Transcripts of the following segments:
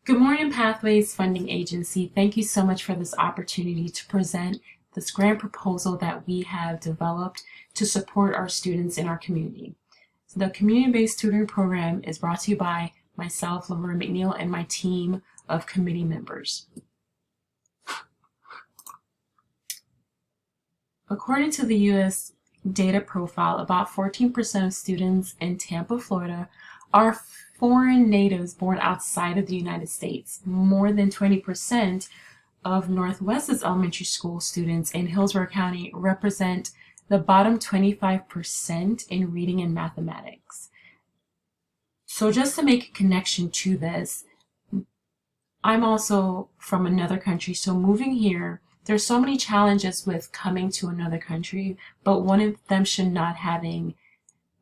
Good morning, Pathways Funding Agency. Thank you so much for this opportunity to present this grant proposal that we have developed to support our students in our community. So the community-based tutoring program is brought to you by myself, Laverne McNeil, and my team of committee members. According to the U.S. data profile, about 14% of students in Tampa, Florida are foreign natives born outside of the United States. More than 20% of Northwest's elementary school students in Hillsborough County represent the bottom 25% in reading and mathematics. So just to make a connection to this, I'm also from another country, so moving here, there's so many challenges with coming to another country, but one of them should not having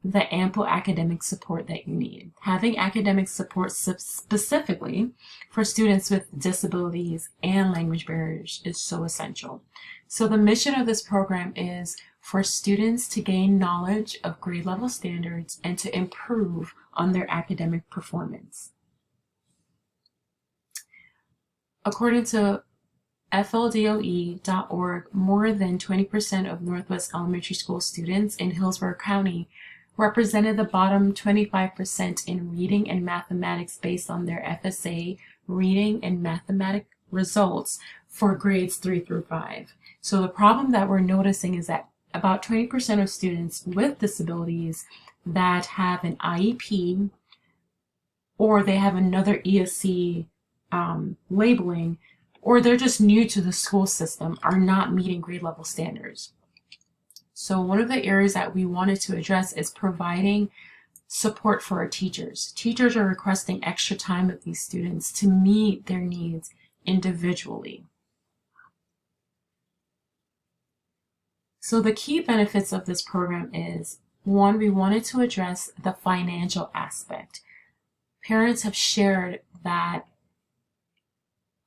the ample academic support that you need. Having academic support specifically for students with disabilities and language barriers is so essential. So the mission of this program is for students to gain knowledge of grade level standards and to improve on their academic performance. According to FLDOE.org, more than 20% of Northwest elementary school students in Hillsborough County represented the bottom 25% in reading and mathematics based on their FSA reading and mathematics results for grades 3 through 5. So the problem that we're noticing is that about 20% of students with disabilities that have an IEP or they have another ESC labeling, or they're just new to the school system, are not meeting grade level standards. So one of the areas that we wanted to address is providing support for our teachers. Teachers are requesting extra time of these students to meet their needs individually. So the key benefits of this program is, one, we wanted to address the financial aspect. Parents have shared that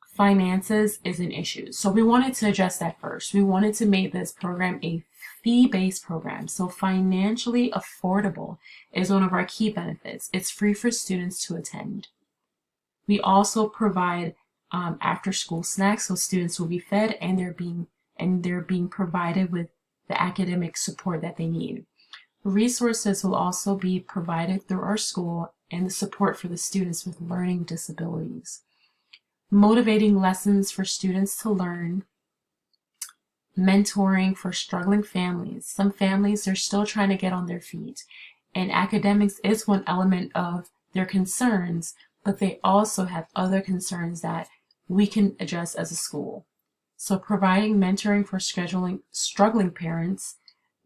finances is an issue. So we wanted to address that first. We wanted to make this program a fee-based program. So financially affordable is one of our key benefits. It's free for students to attend. We also provide after-school snacks, so students will be fed and they're being provided with the academic support that they need. Resources will also be provided through our school and the support for the students with learning disabilities. Motivating lessons for students to learn, mentoring for struggling families. Some families are still trying to get on their feet, and academics is one element of their concerns, but they also have other concerns that we can address as a school. So providing mentoring for struggling parents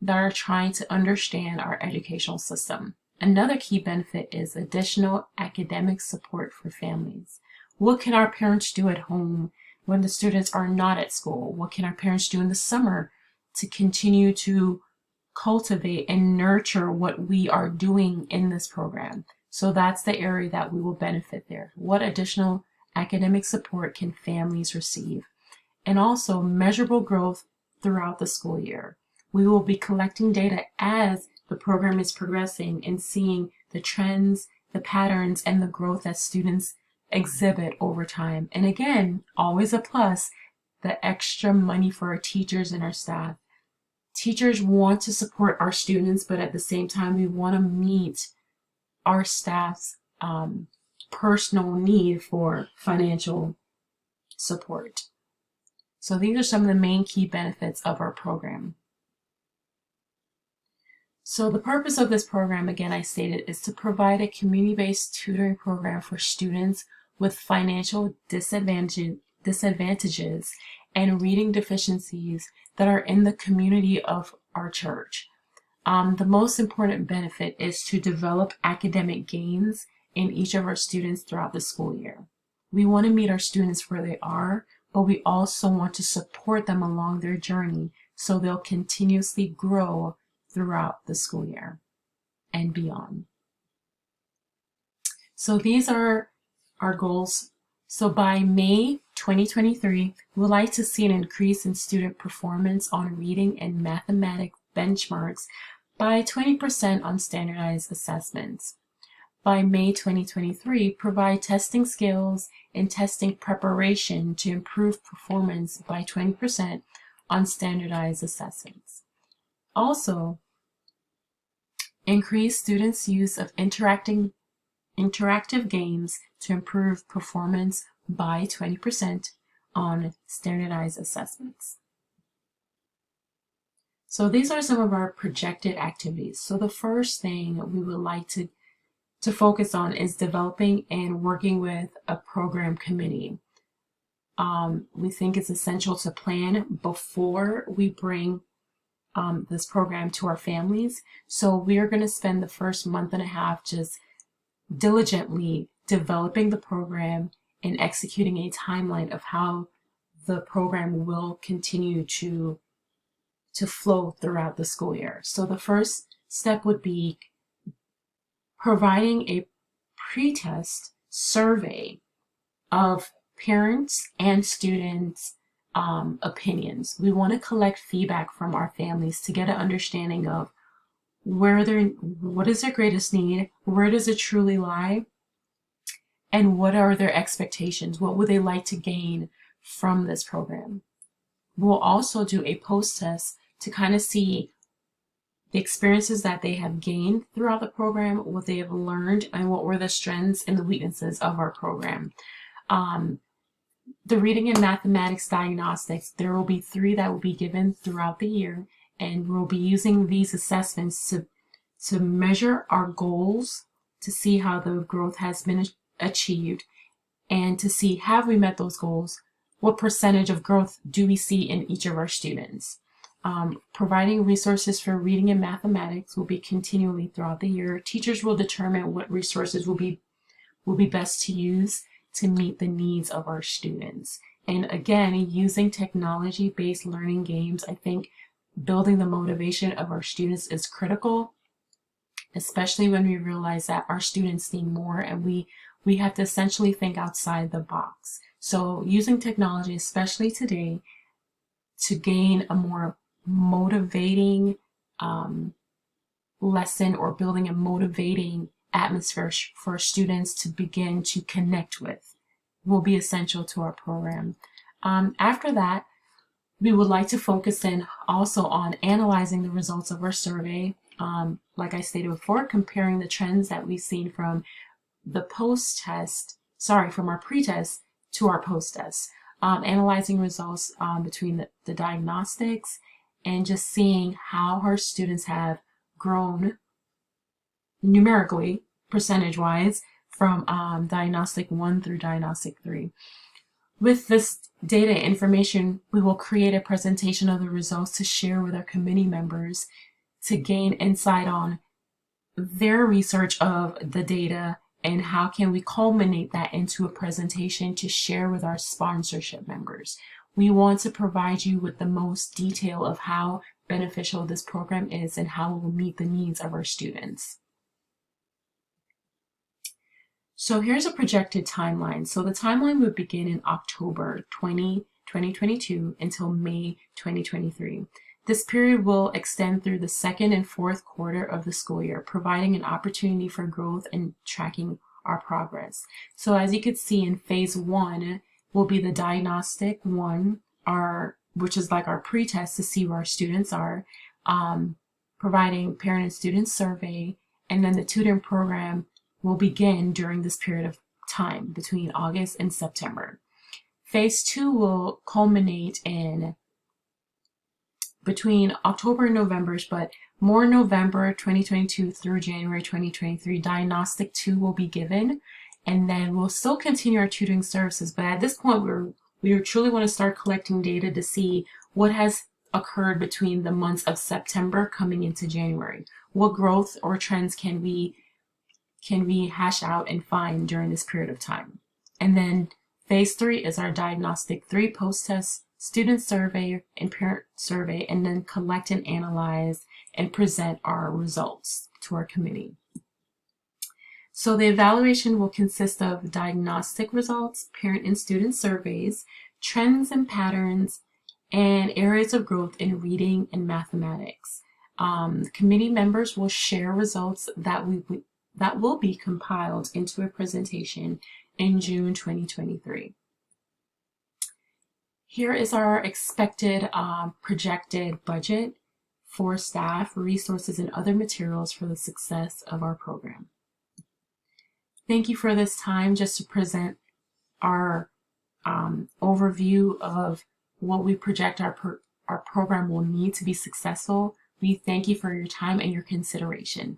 that are trying to understand our educational system. Another key benefit is additional academic support for families. What can our parents do at home when the students are not at school? What can our parents do in the summer to continue to cultivate and nurture what we are doing in this program? So that's the area that we will benefit there. What additional academic support can families receive? And also measurable growth throughout the school year. We will be collecting data as the program is progressing and seeing the trends, the patterns, and the growth that students exhibit over time. And again, always a plus, the extra money for our teachers and our staff. Teachers want to support our students, but at the same time, we want to meet our staff's personal need for financial support. So these are some of the main key benefits of our program. So the purpose of this program, again, I stated, is to provide a community-based tutoring program for students with financial disadvantages and reading deficiencies that are in the community of our church. The most important benefit is to develop academic gains in each of our students throughout the school year. We want to meet our students where they are, but we also want to support them along their journey so they'll continuously grow throughout the school year and beyond. So these are our goals. So by May 2023, we would like to see an increase in student performance on reading and mathematics benchmarks by 20% on standardized assessments. by May 2023, provide testing skills and testing preparation to improve performance by 20% on standardized assessments. Also, increase students' use of interactive games to improve performance by 20% on standardized assessments. So these are some of our projected activities. So the first thing we would like to focus on is developing and working with a program committee. We think it's essential to plan before we bring this program to our families. So we are going to spend the first month and a half just diligently developing the program and executing a timeline of how the program will continue to flow throughout the school year. So the first step would be providing a pre-test survey of parents and students' opinions. We want to collect feedback from our families to get an understanding of what is their greatest need, where does it truly lie, and what are their expectations? What would they like to gain from this program? We'll also do a post-test to kind of see the experiences that they have gained throughout the program, what they have learned, and what were the strengths and the weaknesses of our program. The reading and mathematics diagnostics, there will be 3 that will be given throughout the year, and we'll be using these assessments to measure our goals, to see how the growth has been achieved, and to see, have we met those goals? What percentage of growth do we see in each of our students? Providing resources for reading and mathematics will be continually throughout the year. Teachers will determine what resources will be best to use to meet the needs of our students. And again, using technology-based learning games, I think building the motivation of our students is critical, especially when we realize that our students need more and we have to essentially think outside the box. So using technology, especially today, to gain a more motivating lesson or building a motivating atmosphere for students to begin to connect with will be essential to our program. After that, we would like to focus in also on analyzing the results of our survey. Like I stated before, comparing the trends that we've seen from the from our pre-test to our post-test. Analyzing results between the diagnostics and just seeing how our students have grown numerically, percentage-wise, from diagnostic 1 through diagnostic 3. With this data information, we will create a presentation of the results to share with our committee members to gain insight on their research of the data and how can we culminate that into a presentation to share with our sponsorship members. We want to provide you with the most detail of how beneficial this program is and how it will meet the needs of our students. So here's a projected timeline. So the timeline would begin in October 2022 until May 2023. This period will extend through the 2nd and 4th quarter of the school year, providing an opportunity for growth and tracking our progress. So as you can see, in phase 1 will be the diagnostic 1, which is like our pre-test to see where our students are, providing parent and student survey, and then the tutoring program will begin during this period of time between August and September. Phase 2 will culminate in between October and November, but more November 2022 through January 2023. Diagnostic 2 will be given, and then we'll still continue our tutoring services. But at this point, we truly want to start collecting data to see what has occurred between the months of September coming into January. What growth or trends can we hash out and find during this period of time? And then phase 3 is our diagnostic 3 post-test student survey and parent survey, and then collect and analyze and present our results to our committee. So the evaluation will consist of diagnostic results, parent and student surveys, trends and patterns, and areas of growth in reading and mathematics. Committee members will share results that that will be compiled into a presentation in June 2023. Here is our expected projected budget for staff, resources, and other materials for the success of our program. Thank you for this time just to present our overview of what we project our program will need to be successful. We thank you for your time and your consideration.